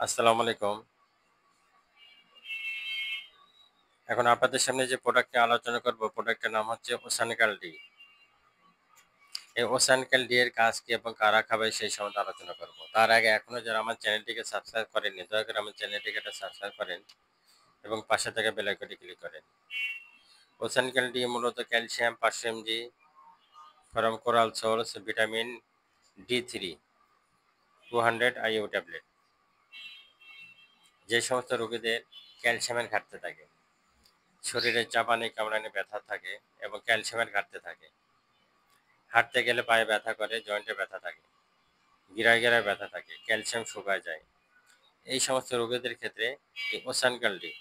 আসসালামু আলাইকুম। এখন আপনাদের সামনে যে প্রোডাক্ট নিয়ে আলোচনা করব, প্রোডাক্টের নাম হচ্ছে ওসানিক্যাল ডি। এই ওসানিক্যাল ডি এর কাজ কি এবং কারা খাবে সেই সম্বন্ধে আলোচনা করব। তার আগে এখনো যারা আমার চ্যানেলটিকে সাবস্ক্রাইব করেননি, দয়া করে আমার চ্যানেলটিকে একটা সাবস্ক্রাইব করেন এবং পাশে থাকা বেল আইকনটি ক্লিক করেন। ওসানিক্যাল ডি মূলত calcium 500 mg from coral source, vitamin D3 200 IU tablet. যে সমস্ত রোগীদের ক্যালসিয়ামের ঘাটতি থাকে, শরীরে চাবানি কামড়ানি ব্যথা থাকে এবং ক্যালসিয়ামের ঘাটতি থাকে, হাঁটতে গেলে পায়ে ব্যথা করে, জয়েন্টে ব্যথা থাকে, গিরায় গিরায় ব্যথা থাকে, ক্যালসিয়াম শুকায় যায়, এই সমস্ত রোগীদের ক্ষেত্রে এই ওসানকাল ডি,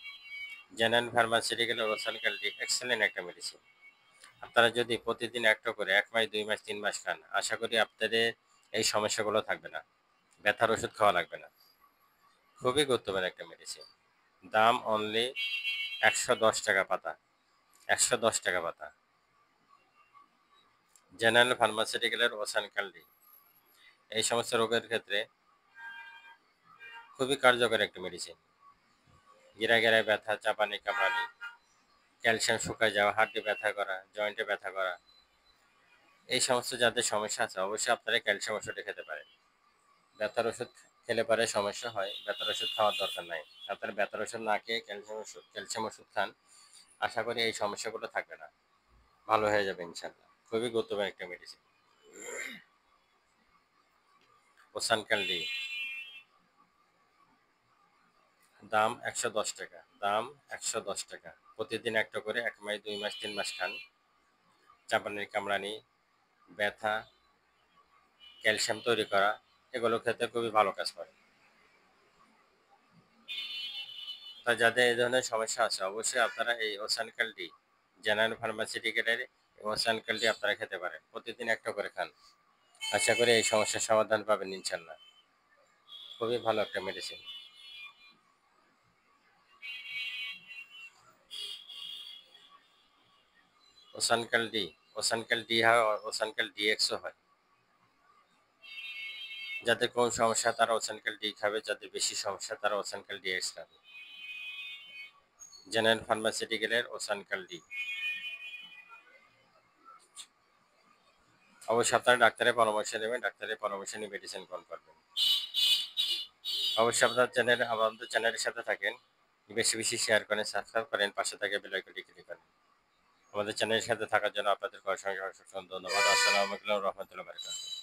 জেনারেল ফার্মাসিউটিক্যালের ওসানকাল ডি এক্সেলেন্ট একটা মেডিসিন। আপনারা যদি প্রতিদিন একটা করে 1 মাস 2 মাস 3 মাস খান, আশা করি আপনাদের এই সমস্যাগুলো থাকবে না, ব্যথার ওষুধ খাওয়া লাগবে না। খুবই গুরুত্বপূর্ণ একটা মেডিসিন। দাম অনলি 110 টাকা পাতা, 110 টাকা পাতা। জেনারেল ফার্মাসিউটিক্যালের ওসানকাল ডি এই সমস্ত রোগের ক্ষেত্রে খুবই কার্যকর একটা মেডিসিন। গিরায় গিরায় ব্যথা, চাপানি কামড়ানি, ক্যালসিয়াম শুকায় যাওয়া, হাড্ডি ব্যথা করা, জয়েন্টে ব্যথা করা, এই সমস্ত যাদের সমস্যা আছে অবশ্যই আপনারা ক্যালসিয়াম ওষুধটা খেতে পারেন। ব্যথার ওষুধ খেলে পরে সমস্যা হয়, ব্যথার ওষুধ খাওয়ার দরকার নাই। আপনারা ব্যথার ওষুধ না খেয়ে ক্যালসিয়াম ওষুধ খান, আশা করি এই সমস্যাগুলো থাকবে না, ভালো হয়ে যাবে ইনশাল্লাহ। খুবই গুরুত্বপূর্ণ একটা মেডিসিন ওসানকাল ডি। দাম 110 টাকা, দাম 110 টাকা। প্রতিদিন একটা করে 1 মাস 2 মাস 3 মাস খান। চাপানির কামড়ানি, ব্যথা, ক্যালসিয়াম তৈরি করা, এগুলো খেতে খুবই ভালো কাজ করে। তা যাদের এই ধরনের সমস্যা আছে অবশ্যই আপনারা এই ওসানকাল ডি, জেনারেল ফার্মাসিউটিক্যালের ওসানকাল ডি আপনারা খেতে পারেন। প্রতিদিন একটা করে খান, আশা করি এই সমস্যার সমাধান পাবেন ইনশাল্লাহ। খুবই ভালো একটা মেডিসিন ওসানকাল ডি। ওসানকাল ডি হয়, ওসানকাল ডিএক্সও হয়। যাদের কম সমস্যা তারা ওসানকাল ডি খাবে, যাদের বেশি সমস্যা তারা ওসানকাল ডিএক্স খাবে। জেনারেল ফার্মাসিউটিক্যালের ওসানকাল ডি। অবশ্যই আপনারা ডাক্তারের পরামর্শ নেবেন, ডাক্তারের পরামর্শ নিয়ে মেডিসিন গ্রহণ করবেন। অবশ্যই আপনার আমাদের চ্যানেলের সাথে থাকেন, বেশি বেশি শেয়ার করেন, সাবস্ক্রাইব করেন, পাশে থাকে বেল আইকনটি ক্লিক করেন। আমাদের চ্যানেলের সাথে থাকার জন্য আপনাদেরকে অসংখ্য অসংখ্য ধন্যবাদ। আসসালামু আলাইকুম রহমতুল্লাহ বারকাতুহু।